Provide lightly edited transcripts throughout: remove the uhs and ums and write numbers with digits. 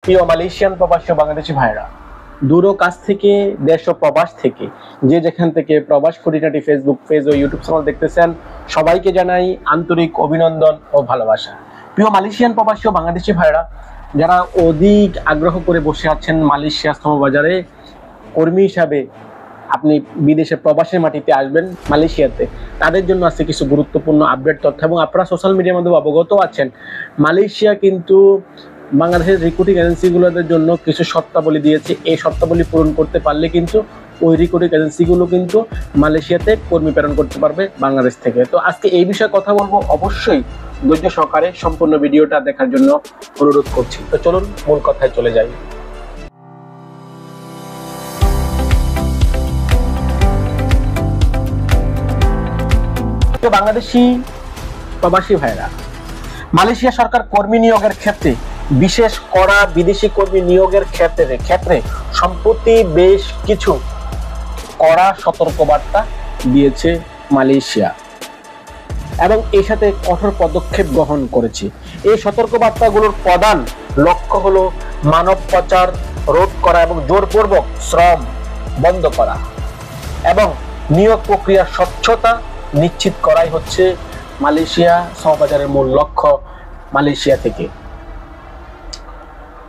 প্রিয় মালয়েশিয়ান প্রবাসী বাংলাদেশি ভাইরা, দূর ও কাছ থেকে, দেশ ও প্রবাস থেকে যে যেখান থেকে প্রবাস খুঁটিনাটি ফেসবুক পেজ ও ইউটিউব চ্যানেল দেখতেছেন, সবাইকে জানাই আন্তরিক অভিনন্দন ও ভালোবাসা। প্রিয় মালয়েশিয়ান প্রবাসী ও বাংলাদেশি ভাইরা, যারা অধিক আগ্রহ করে বসে আছেন মালয়েশিয়া শ্রমবাজারে কর্মী হিসাবে আপনি বিদেশে প্রবাসের মাটিতে আসবেন মালয়েশিয়াতে, তাদের জন্য আছে কিছু গুরুত্বপূর্ণ আপডেট তথ্য। এবং আপনারা সোশ্যাল মিডিয়ার মধ্যে অবগত আছেন, মালয়েশিয়া কিন্তু বাংলাদেশের রিক্রুটিং এজেন্সিগুলোদের জন্য কিছু শর্তাবলী দিয়েছে। এই শর্তাবলী পূরণ করতে পারলে কিন্তু ওই রিক্রুটিং এজেন্সিগুলো কিন্তু মালয়েশিয়াতে কর্মী প্রেরণ করতে পারবে বাংলাদেশ থেকে। তো আজকে এই বিষয়ে কথা বলবো, অবশ্যই ধৈর্য সহকারে সম্পূর্ণ ভিডিওটা দেখার জন্য অনুরোধ করছি। তো চলুন মূল কথায় চলে যাই। বাংলাদেশি প্রবাসী ভাইরা, মালয়েশিয়া সরকার কর্মী নিয়োগের ক্ষেত্রে বিশেষ করা বিদেশি কর্মী নিয়োগের ক্ষেত্রে সম্প্রতি বেশ কিছু কড়া সতর্কবার্তা দিয়েছে মালয়েশিয়া এবং এর সাথে কঠোর পদক্ষেপ গ্রহণ করেছে। এই সতর্কবার্তাগুলোর প্রধান লক্ষ্য হলো মানব পাচার রোধ করা এবং জোরপূর্বক শ্রম বন্ধ করা এবং নিয়োগ প্রক্রিয়ার স্বচ্ছতা নিশ্চিত করাই হচ্ছে মালয়েশিয়া শ্রমবাজারের মূল লক্ষ্য। মালয়েশিয়া থেকে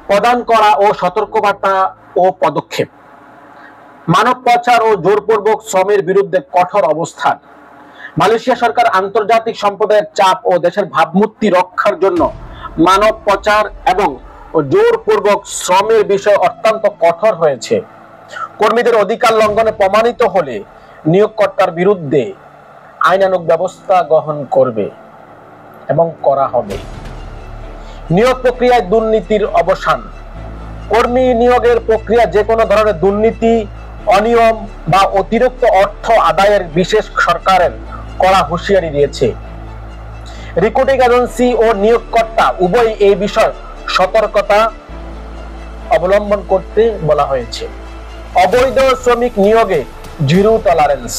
প্রদান করা ও সতর্কবার্তা ও পদক্ষেপ: মানব পাচার ও জোরপূর্বক শ্রমের বিরুদ্ধে কঠোর অবস্থান। মালয়েশিয়া সরকার আন্তর্জাতিক সম্প্রদায়ের চাপ ও দেশের ভাবমূর্তি রক্ষার জন্য মানব পাচার এবং জোরপূর্বক শ্রমের বিষয় অত্যন্ত কঠোর হয়েছে। কর্মীদের অধিকার লঙ্ঘনে প্রমাণিত হলে নিয়োগকর্তার বিরুদ্ধে আইনানুগ ব্যবস্থা গ্রহণ করবে এবং করা হবে। নিয়োগ প্রক্রিয়ায় দুর্নীতির অবসান। কর্মী নিয়োগের প্রক্রিয়া যে কোনো ধরনের দুর্নীতি, অনিয়ম বা অতিরিক্ত অর্থ আদায়ের বিশেষ সরকারের কড়া হুঁশিয়ারি দিয়েছে। রিক্রুটিং এজেন্সি ও নিয়োগকর্তা উভয় এই বিষয়ে সতর্কতা অবলম্বন করতে বলা হয়েছে। অবৈধ শ্রমিক নিয়োগে জিরো টলারেন্স।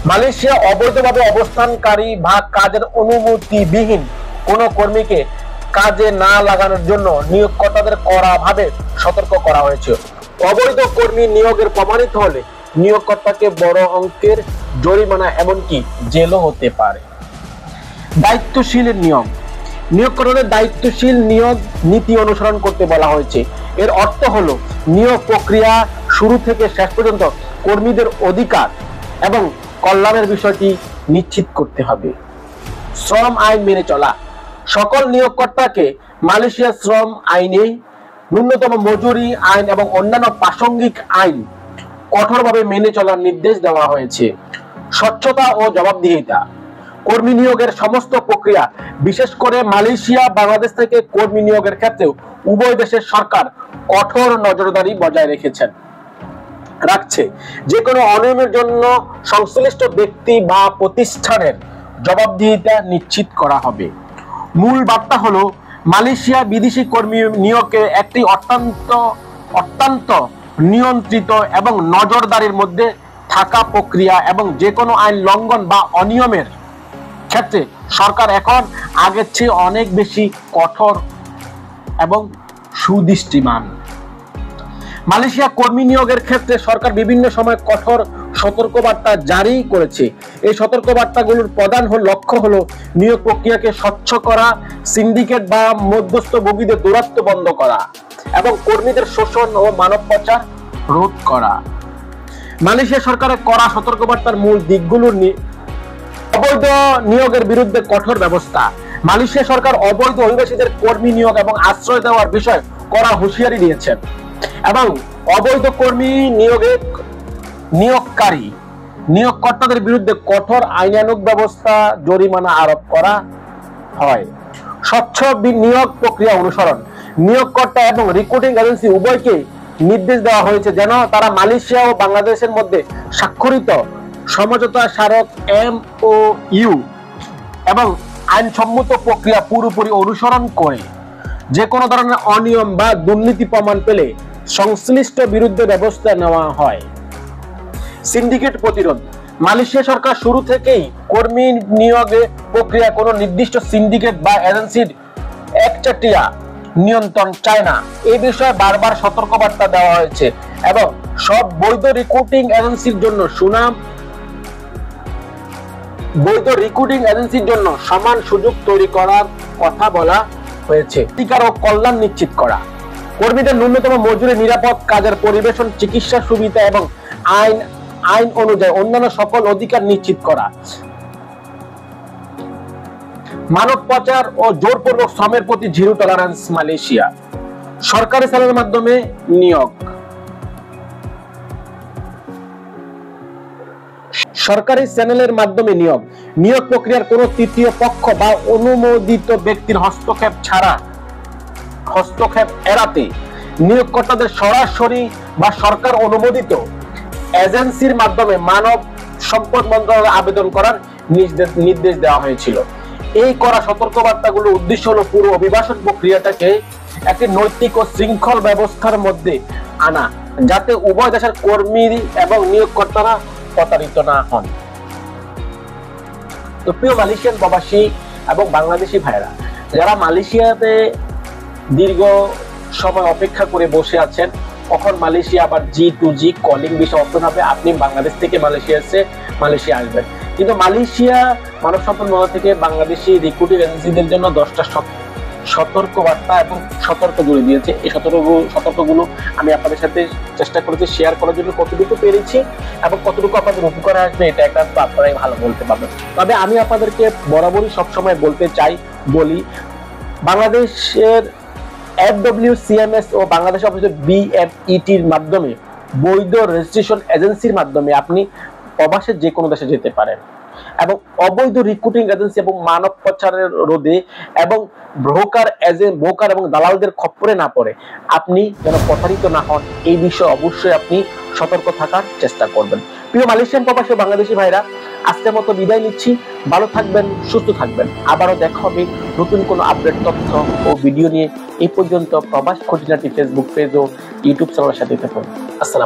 মালয়েশিয়া অবৈধভাবে অবস্থানকারী বা কাজের অনুমতিবিহীন কোনো কর্মীকে কাজে না লাগানোর জন্য নিয়োগকর্তাদের কড়াভাবে সতর্ক করা হয়েছে। অবৈধ কর্মী নিয়োগের প্রমাণিত হলে নিয়োগকর্তাকে বড় অঙ্কের জরিমানা এমনকি জেলও হতে পারে। দায়িত্বশীল নিয়োগ। নিয়োগকর্তাদের দায়িত্বশীল নিয়োগ নীতি অনুসরণ করতে বলা হয়েছে। এর অর্থ হলো নিয়োগ প্রক্রিয়া শুরু থেকে শেষ পর্যন্ত কর্মীদের অধিকার এবং কল্যাণের বিষয়টি নিশ্চিত করতে হবে। শ্রম আইন মেনে চলা। সকল নিয়োগকর্তাকে মালয়েশিয়া শ্রম আইনে ন্যূনতম মজুরি আইন এবং অন্যান্য প্রাসঙ্গিক আইন কঠোরভাবে মেনে চলার নির্দেশ দেওয়া হয়েছে। স্বচ্ছতা ও জবাবদিহিতা। কর্মী নিয়োগের সমস্ত প্রক্রিয়া, বিশেষ করে মালয়েশিয়া বাংলাদেশ থেকে কর্মী নিয়োগের ক্ষেত্রেও উভয় দেশের সরকার কঠোর নজরদারি বজায় রাখছে। যে কোনো অনিয়মের জন্য সংশ্লিষ্ট ব্যক্তি বা প্রতিষ্ঠানের জবাবদিহিতা নিশ্চিত করা হবে। মূল বার্তা হলো মালয়েশিয়া বিদেশি কর্মী নিয়োগে একটি অত্যন্ত নিয়ন্ত্রিত এবং নজরদারির মধ্যে থাকা প্রক্রিয়া এবং যে কোনো আইন লঙ্ঘন বা অনিয়মের ক্ষেত্রে সরকার এখন আগের চেয়ে অনেক বেশি কঠোর এবং সুদৃষ্টিমান। মালয়েশিয়া কর্মী নিয়োগের ক্ষেত্রে সরকার বিভিন্ন সময় কঠোর সতর্কবার্তা জারি করেছে। এই সতর্কবার্তাগুলোর প্রধান লক্ষ্য হলো নিয়োগ প্রক্রিয়াকে স্বচ্ছ করা, সিন্ডিকেট বা মধ্যস্থভোগীদের দৌরাত্ম্য বন্ধ করা এবং কর্মীদের শোষণ ও মানব পাচার রোধ করা। মালয়েশিয়া সরকারের কড়া সতর্কবার্তার মূল দিকগুলোর অবৈধ নিয়োগের বিরুদ্ধে কঠোর ব্যবস্থা। মালয়েশিয়া সরকার অবৈধ অভিবাসীদের কর্মী নিয়োগ এবং আশ্রয় দেওয়ার বিষয়ে কড়া হুঁশিয়ারি দিয়েছেন এবং অবৈধ কর্মী নিয়োগকর্তাদের বিরুদ্ধে কঠোর আইনানুগ ব্যবস্থা, জরিমানা আরোপ করা হয়। স্বচ্ছ নিয়োগ প্রক্রিয়া অনুসরণ। নিয়োগকর্তা এবং রিক্রুটিং এজেন্সি উভয়কে নির্দেশ দেওয়া হয়েছে যেন তারা মালয়েশিয়া ও বাংলাদেশের মধ্যে স্বাক্ষরিত সমঝোতা স্মারক MOU এবং আইনসম্মত প্রক্রিয়া পুরোপুরি অনুসরণ করে যে কোনো ধরনের অনিয়ম বা দুর্নীতি প্রমাণ পেলে সংশ্লিষ্ট বিরুদ্ধে ব্যবস্থা নেওয়া হয়। সিন্ডিকেট প্রতিরোধ। মালয়েশিয়া সরকার শুরু থেকেই কর্মী নিয়োগে প্রক্রিয়া কোনো নির্দিষ্ট সিন্ডিকেট বা এজেন্সির একচেটিয়া নিয়ন্ত্রণ চায় না। এই বিষয়ে বারবার সতর্কবার্তা দেওয়া হয়েছে এবং সব বৈধ রিক্রুটিং এজেন্সির জন্য সমান সুযোগ তৈরি করার কথা বলা হয়েছে। অধিকার ও কল্যাণ নিশ্চিত করা, কর্মীদের ন্যূনতম মজুরি, নিরাপদ কাজের পরিবেশন, চিকিৎসা সুবিধা এবং আইন অনুযায়ী অন্যান্য সকল অধিকার নিশ্চিত করা। মানব পাচার ও জোরপূর্বক শ্রমের প্রতি জিরো টলারেন্স মালয়েশিয়া। সরকারি চ্যানেলের মাধ্যমে নিয়োগ, নিয়োগ প্রক্রিয়ার কোন তৃতীয় পক্ষ বা অনুমোদিত ব্যক্তির হস্তক্ষেপ এড়াতে নিয়োগকর্তাদের সরাসরি বা সরকার অনুমোদিত এজেন্সির মাধ্যমে মানব সম্পদ মন্ত্রণালয়ে আবেদন করার নির্দেশ দেওয়া হয়েছিল। এই করা সতর্কবার্তাগুলোর উদ্দেশ্য হলো পুরো অভিবাসন প্রক্রিয়াটাকে একটি নৈতিক ও শৃঙ্খল ব্যবস্থার মধ্যে আনা, যাতে উভয় দেশের কর্মী এবং নিয়োগকর্তারা প্রতারিত না হন। তো প্রিয় মালয়েশিয়ান প্রবাসী এবং বাংলাদেশি ভাইরা, যারা মালয়েশিয়াতে দীর্ঘ সময় অপেক্ষা করে বসে আছেন কখন মালয়েশিয়া আবার G2G কলিং ভিসা ওপেন হবে, আপনি বাংলাদেশ থেকে মালয়েশিয়া আসবেন। কিন্তু মালয়েশিয়া মানব সম্পদ মন্ত্রণালয় থেকে বাংলাদেশি রিক্রুটিং এজেন্সিদের জন্য 10টা সতর্কবার্তা এবং সতর্ক করে দিয়েছে। এই সতর্কগুলো আমি আপনাদের সাথে চেষ্টা করেছি শেয়ার করার জন্য, কতটুকু পেরেছি এবং কতটুকু আপনাদের উপকারে আসবে এটা একটা আপনারাই ভালো বলতে পারবেন। তবে আমি আপনাদেরকে বরাবরই সবসময় বলি বাংলাদেশের FWCMS ও বাংলাদেশ অফিসের BMETর মাধ্যমে বৈধ রেজিস্ট্রেশন এজেন্সির মাধ্যমে আপনি প্রবাসের যে কোনো দেশে যেতে পারেন এবং অবৈধ রিক্রুটিং এজেন্সি এবং মানব পাচারের রোধে এবং ব্রোকার এবং দালালদের খপ্পরে না পড়ে আপনি যেন প্রতারিত না হন, এই বিষয়ে অবশ্যই আপনি সতর্ক থাকার চেষ্টা করবেন। প্রিয় মালয়েশিয়ান প্রবাসী বাংলাদেশি ভাইরা, আজকের মতো বিদায় নিচ্ছি। ভালো থাকবেন, সুস্থ থাকবেন। আবারও দেখা হবে নতুন কোনো আপডেট তথ্য ও ভিডিও নিয়ে। এই পর্যন্ত প্রবাস খুঁটিনাটি ফেসবুক পেজ ও ইউটিউব চ্যানেলের সাথে থাকুন। আসসালাম।